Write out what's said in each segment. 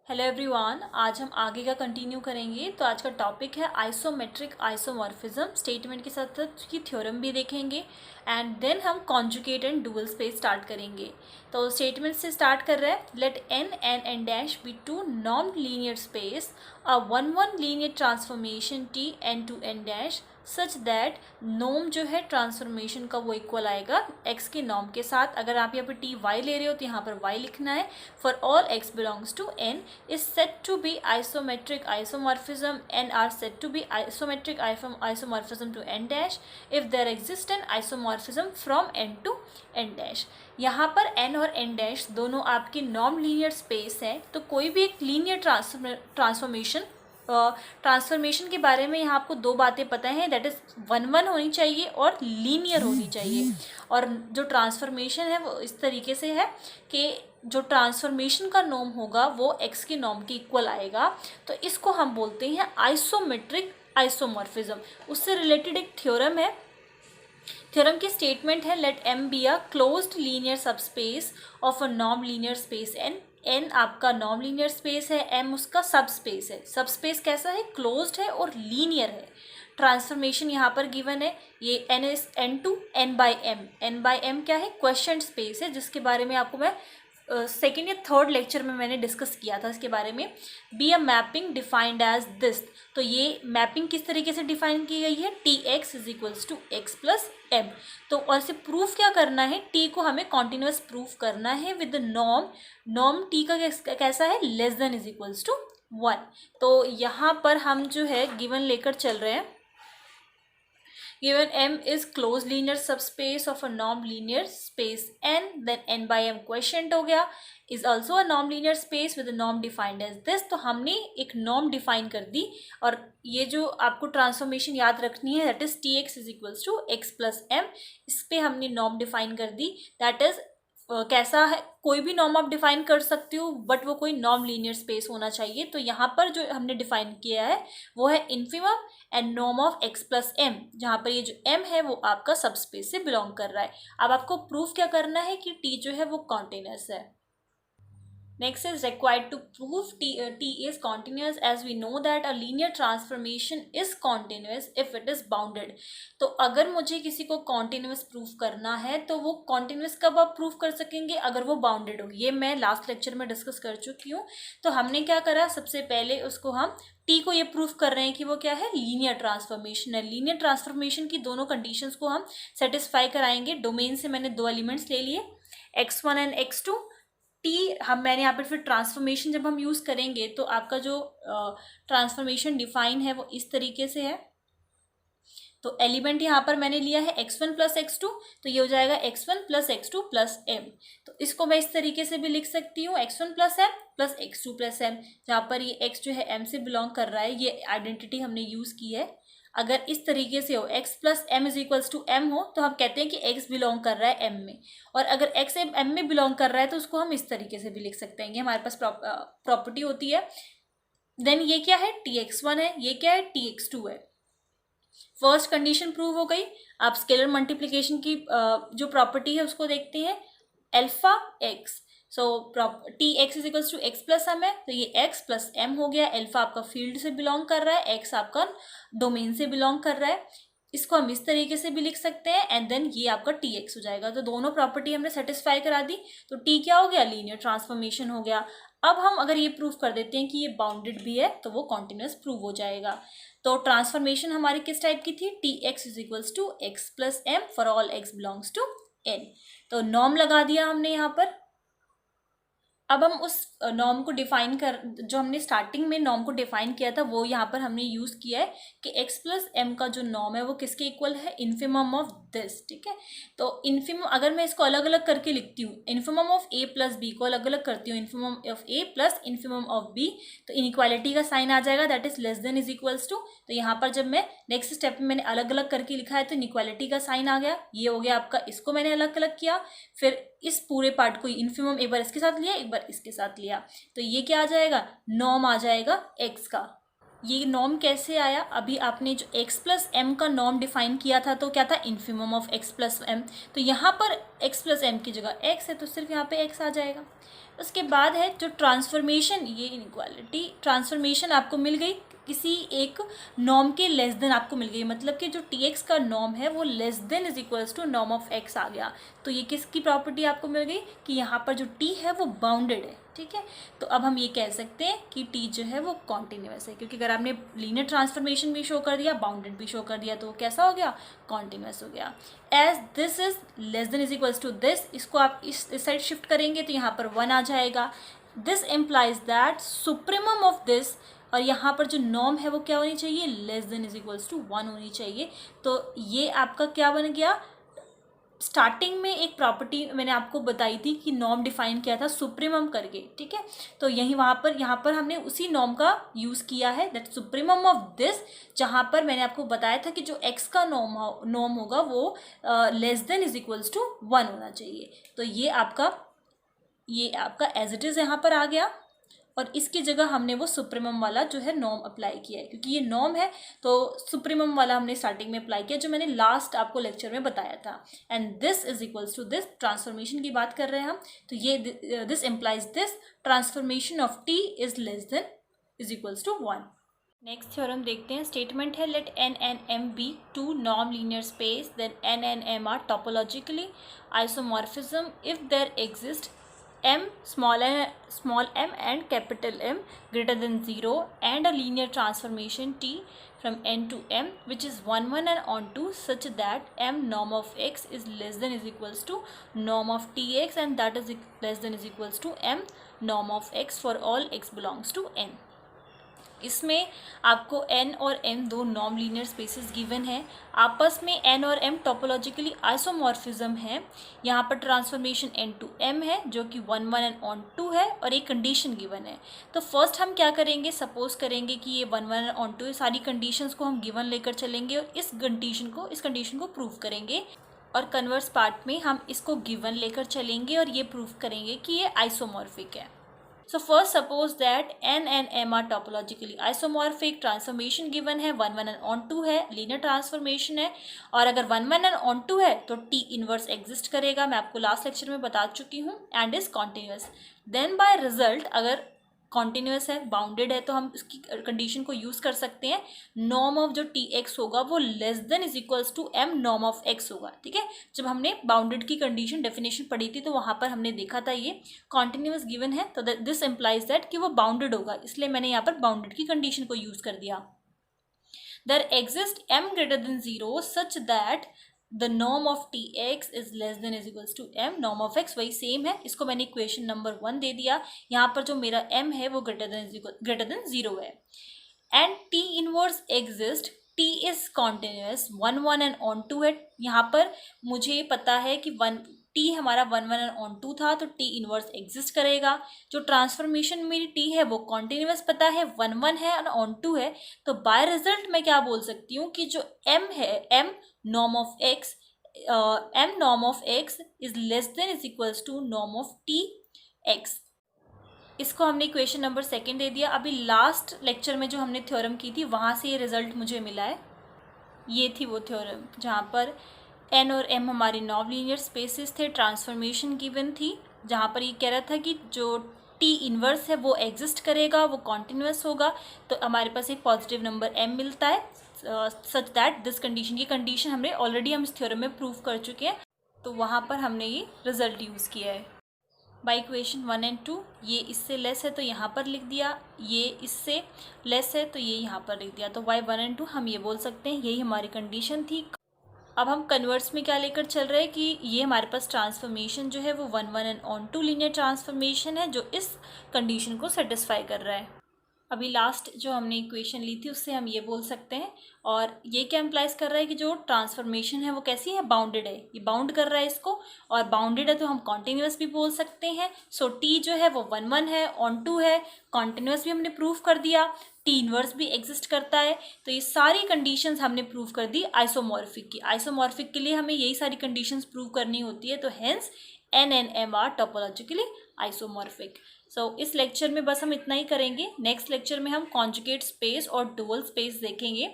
Hello everyone, आज हम आगे का कंटिन्यू करेंगे। तो आज का टॉपिक है आइसोमेट्रिक आइसोमॉर्फिज्म। स्टेटमेंट के साथ साथ उसकी थ्योरम भी देखेंगे एंड देन हम conjugate and dual space start करेंगे। तो स्टेटमेंट से स्टार्ट कर रहे हैं। Let N and N dash be two non linear space a one one linear transformation T N to N dash such that norm जो है transformation का वो इक्वल आएगा एक्स के नॉर्म के साथ। अगर आप यहाँ पर टी वाई ले रहे हो तो यहाँ पर वाई लिखना है। For all X belongs to N is said to be isometric isomorphism and are said to be isometric isomorphism to n dash if there exists an isomorphism from n to n dash। यहाँ पर n और n dash दोनों आपकी non linear space है, तो कोई भी एक लीनियर ट्रांसफॉर्मेशन के बारे में यहाँ आपको दो बातें पता हैं, दैट इज वन वन होनी चाहिए और लीनियर होनी चाहिए। और जो ट्रांसफॉर्मेशन है वो इस तरीके से है कि जो ट्रांसफॉर्मेशन का नॉर्म होगा वो एक्स के नॉर्म के इक्वल आएगा, तो इसको हम बोलते हैं आइसोमेट्रिक आइसोमॉर्फिज्म। उससे रिलेटेड एक थ्योरम है। थ्योरम की स्टेटमेंट है let M be a closed linear subspace of a non linear space N. N आपका नॉन लीनियर स्पेस है, एम उसका सब स्पेस है। सब स्पेस कैसा है? क्लोज्ड है और लीनियर है। ट्रांसफॉर्मेशन यहाँ पर गिवन है, ये N is N to N by M. N by M क्या है? क्वेश्चन स्पेस है, जिसके बारे में आपको मैं सेकेंड या थर्ड लेक्चर में मैंने डिस्कस किया था इसके बारे में। Be a mapping defined as this. तो ये मैपिंग किस तरीके से डिफाइन की गई है? T X is equals to X plus M. तो और से प्रूफ क्या करना है? टी को हमें कॉन्टिन्यूस प्रूफ करना है विद नॉर्म। नॉर्म टी का कैसा है? Less than is equals to 1। तो यहाँ पर हम जो है गिवन लेकर चल रहे हैं। Given M is closed linear subspace of a non-linear space n, then n by m quotient हो गया, is also a non-linear space with a norm defined as this। तो हमने एक norm define कर दी, और ये जो आपको ट्रांसफॉर्मेशन याद रखनी है that is T X is equals to X plus M. इस पर हमने नॉर्म डिफाइन कर दी। दैट इज कैसा है? कोई भी नॉर्म आप डिफाइन कर सकते हो, बट वो कोई नॉन लीनियर स्पेस होना चाहिए। तो यहाँ पर जो हमने डिफाइन किया है वो है infimum and norm of X plus M, जहाँ पर ये जो एम है वो आपका सब स्पेस से बिलोंग कर रहा है। अब आपको प्रूफ क्या करना है कि टी जो है वो कॉन्टिन्यूस है। Next is required to prove T is continuous, as we know that a linear transformation is continuous if it is bounded। तो अगर मुझे किसी को continuous proof करना है तो वो continuous कब आप proof कर सकेंगे? अगर वो bounded हो। ये मैं लास्ट लेक्चर में डिस्कस कर चुकी हूँ। तो हमने क्या करा? सबसे पहले उसको हम टी को ये प्रूफ कर रहे हैं कि वो क्या है? लीनियर ट्रांसफॉर्मेशन है। लीनियर ट्रांसफॉर्मेशन की दोनों कंडीशंस को हम सेटिस्फाई कराएंगे। डोमेन से मैंने दो एलिमेंट्स ले लिए, x1 एंड x2। टी मैंने यहाँ पर फिर ट्रांसफॉर्मेशन जब हम यूज़ करेंगे तो आपका जो ट्रांसफॉर्मेशन डिफाइन है वो इस तरीके से है। तो एलिमेंट यहाँ पर मैंने लिया है x1 प्लस x2, तो ये हो जाएगा x1 plus x2 plus m। तो इसको मैं इस तरीके से भी लिख सकती हूँ x1 plus m plus x2 plus m, जहाँ पर ये x जो है m से बिलोंग कर रहा है। ये आइडेंटिटी हमने यूज़ की है। अगर इस तरीके से हो x plus M is equals to M हो तो हम कहते हैं कि x बिलोंग कर रहा है m में, और अगर x m में बिलोंग कर रहा है तो उसको हम इस तरीके से भी लिख सकते हैं। ये हमारे पास प्रॉपर्टी होती है। देन ये क्या है? tx1 है, ये क्या है? tx2 है। फर्स्ट कंडीशन प्रूव हो गई। आप स्केलर मल्टीप्लिकेशन की जो प्रॉपर्टी है उसको देखते हैं, alpha X. So T X is equals to X plus M है, तो ये एक्स प्लस एम हो गया। एल्फा आपका फील्ड से बिलोंग कर रहा है, एक्स आपका डोमेन से बिलोंग कर रहा है। इसको हम इस तरीके से भी लिख सकते हैं एंड देन ये आपका टी एक्स हो जाएगा। तो दोनों प्रॉपर्टी हमने सेटिस्फाई करा दी। तो टी क्या हो गया? लीनियर ट्रांसफॉर्मेशन हो गया। अब हम अगर ये प्रूव कर देते हैं कि ये बाउंडेड भी है तो वो कॉन्टिन्यूस प्रूव हो जाएगा। तो ट्रांसफॉर्मेशन हमारी किस टाइप की थी? T X is equals to X plus M for all X belongs to N. तो नॉर्म लगा दिया हमने यहाँ पर। अब हम उस नॉर्म को डिफाइन कर, जो हमने स्टार्टिंग में नॉर्म को डिफाइन किया था वो यहाँ पर हमने यूज़ किया है कि x प्लस एम का जो नॉर्म है वो किसके इक्वल है? Infimum of this. ठीक है, तो इन्फिमम अगर मैं इसको अलग अलग करके लिखती हूँ, infimum of a plus B को अलग अलग करती हूँ, infimum of a plus infimum of b, तो इनइक्वालिटी का साइन आ जाएगा, that is less than is equals to. तो यहाँ पर जब मैं नेक्स्ट स्टेप में मैंने अलग अलग करके लिखा है तो इनइक्वालिटी का साइन आ गया। ये हो गया आपका, इसको मैंने अलग अलग किया, फिर इस पूरे पार्ट को इन्फिमम एक बार इसके साथ लिया, एक बार इसके साथ लिया, तो ये क्या आ जाएगा? नॉर्म आ जाएगा x का। ये नॉर्म कैसे आया, अभी आपने जो x प्लस एम का नॉर्म डिफाइन किया था तो क्या था, infimum of x plus M, तो यहाँ पर x प्लस एम की जगह x है तो सिर्फ यहाँ पे x आ जाएगा। उसके बाद है जो ट्रांसफॉर्मेशन, ये इनइक्वालिटी ट्रांसफॉर्मेशन आपको मिल गई किसी एक नॉर्म के लेस देन आपको मिल गई, मतलब कि जो tx का नॉर्म है वो less than is equals to norm of x आ गया। तो ये किसकी प्रॉपर्टी आपको मिल गई कि यहाँ पर जो t है वो बाउंडेड है, ठीक है। तो अब हम ये कह सकते हैं कि t जो है वो कॉन्टिन्यूस है, क्योंकि अगर आपने लीनियर ट्रांसफॉर्मेशन भी शो कर दिया, बाउंडेड भी शो कर दिया, तो कैसा हो गया, कॉन्टिन्यूस हो गया। As this is less than is equals to this, इसको आप इस साइड शिफ्ट करेंगे तो यहाँ पर 1 आ जाएगा। This implies that supremum of this, और यहाँ पर जो नॉर्म है वो क्या होनी चाहिए, less than is equals to 1 होनी चाहिए। तो ये आपका क्या बन गया, स्टार्टिंग में एक प्रॉपर्टी मैंने आपको बताई थी कि नॉर्म डिफाइन किया था सुप्रीमम करके, ठीक है। तो यहाँ पर हमने उसी नॉर्म का यूज़ किया है, दैट सुप्रीमम ऑफ दिस, जहाँ पर मैंने आपको बताया था कि जो x का नॉर्म होगा वो less than is equals to 1 होना चाहिए। तो ये आपका एज इट इज़ यहाँ पर आ गया, और इसकी जगह हमने वो सुप्रीमम वाला जो है नॉर्म अप्लाई किया है, क्योंकि ये नॉर्म है तो सुप्रीमम वाला हमने स्टार्टिंग में अप्लाई किया जो मैंने लास्ट आपको लेक्चर में बताया था। And this is equals to this, transformation की बात कर रहे हैं हम, तो ये this implies this transformation of t is less than is equals to 1। Next theorem देखते हैं। स्टेटमेंट है let n and m be two norm linear space, then n and m are topologically isomorphism if there exist m small m and capital M greater than 0 and a linear transformation t from n to m which is 1 1 and onto such that m norm of x is less than is equals to norm of tx and that is less than is equals to m norm of x for all x belongs to n। इसमें आपको n और m दो norm linear spaces given है, आपस में n और m topologically isomorphism है। यहाँ पर ट्रांसफॉर्मेशन n टू m है जो कि 1 1 एंड ऑन 2 है, और एक कंडीशन गिवन है। तो फर्स्ट हम क्या करेंगे, सपोज करेंगे कि ये 1 1 एंड ऑन 2 सारी कंडीशंस को हम गिवन लेकर चलेंगे और इस कंडीशन को प्रूव करेंगे, और कन्वर्स पार्ट में हम इसको गिवन लेकर चलेंगे और ये प्रूव करेंगे कि ये आइसोमॉर्फिक है। So first suppose that n and m are topologically isomorphic, transformation given है 1 1 and on 2 है, लीनियर ट्रांसफॉर्मेशन है, और अगर 1 1 and on 2 है तो t इनवर्स एग्जिस्ट करेगा, मैं आपको लास्ट लेक्चर में बता चुकी हूँ, and is continuous. Then by result अगर कॉन्टिन्यूस है, बाउंडेड है, तो हम इसकी कंडीशन को यूज़ कर सकते हैं, नॉर्म ऑफ जो टी एक्स होगा वो less than is equals to M norm of X होगा, ठीक है। जब हमने बाउंडेड की कंडीशन डेफिनेशन पढ़ी थी तो वहाँ पर हमने देखा था ये कॉन्टिन्यूस गिवन है, तो दिस इम्प्लाइज दैट कि वो बाउंडेड होगा, इसलिए मैंने यहाँ पर बाउंडेड की कंडीशन को यूज़ कर दिया। There exist m greater than 0 such that the norm of tx is less than is equals to m norm of x, वही सेम है, इसको मैंने इक्वेशन नंबर 1 दे दिया। यहाँ पर जो मेरा m है वो ग्रेटर देन 0 है, and t inverse exist, t is continuous 1 1 and on 2 है। यहाँ पर मुझे पता है कि t हमारा 1 1 एंड ऑन 2 था तो t इनवर्स एग्जिस्ट करेगा। जो ट्रांसफॉर्मेशन मेरी t है वो कॉन्टिन्यूस पता है, 1 1 है और ऑन 2 है, तो बाय रिजल्ट मैं क्या बोल सकती हूँ कि जो m है, m norm of x m norm of x is less than is equals to norm of t x। इसको हमने इक्वेशन नंबर 2 दे दिया। अभी लास्ट लेक्चर में जो हमने थ्योरम की थी वहाँ से ये रिजल्ट मुझे मिला है, ये थी वो थ्योरम जहाँ पर n और m हमारे नॉन लीनियर स्पेसेस थे, ट्रांसफॉर्मेशन गिवन थी, जहाँ पर ये कह रहा था कि जो t इनवर्स है वो एग्जिस्ट करेगा, वो कॉन्टिन्यूस होगा, तो हमारे पास एक पॉजिटिव नंबर m मिलता है, सच दैट दिस कंडीशन, ये कंडीशन हमने ऑलरेडी हम इस थ्योरम में प्रूव कर चुके हैं, तो वहाँ पर हमने ये रिजल्ट यूज़ किया है। बाय इक्वेशन 1 and 2 ये इससे लेस है तो यहाँ पर लिख दिया, ये इससे लेस है तो ये यहाँ पर लिख दिया, तो बाय 1 and 2 हम ये बोल सकते हैं यही हमारी कंडीशन थी। अब हम कन्वर्ट्स में क्या लेकर चल रहे हैं कि ये हमारे पास ट्रांसफॉर्मेशन जो है वो 1 1 एंड ऑन 2 लीनियर ट्रांसफॉर्मेशन है जो इस कंडीशन को सेटिस्फाई कर रहा है। अभी लास्ट जो हमने इक्वेशन ली थी उससे हम ये बोल सकते हैं, और ये क्या इम्प्लाइज कर रहा है कि जो ट्रांसफॉर्मेशन है वो कैसी है, बाउंडेड है, ये बाउंड कर रहा है इसको, और बाउंडेड है तो हम कॉन्टिन्यूस भी बोल सकते हैं। सो टी जो है वो 1 1 है, ऑन 2 है, कॉन्टिन्यूस भी हमने प्रूव कर दिया, टी इनवर्स भी एग्जिस्ट करता है, तो ये सारी कंडीशंस हमने प्रूव कर दी आइसोमॉर्फिक की। आइसोमॉर्फिक के लिए हमें यही सारी कंडीशंस प्रूव करनी होती है, तो hence n and m are topologically isomorphic. इस लेक्चर में बस हम इतना ही करेंगे। नेक्स्ट लेक्चर में हम कॉन्जुगेट स्पेस और डुअल स्पेस देखेंगे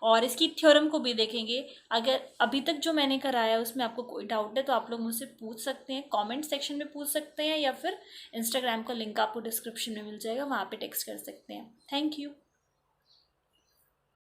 और इसकी थ्योरम को भी देखेंगे। अगर अभी तक जो मैंने कराया उसमें आपको कोई डाउट है तो आप लोग मुझसे पूछ सकते हैं, कमेंट सेक्शन में पूछ सकते हैं, या फिर इंस्टाग्राम का लिंक आपको डिस्क्रिप्शन में मिल जाएगा, वहाँ पे टेक्स्ट कर सकते हैं। Thank you.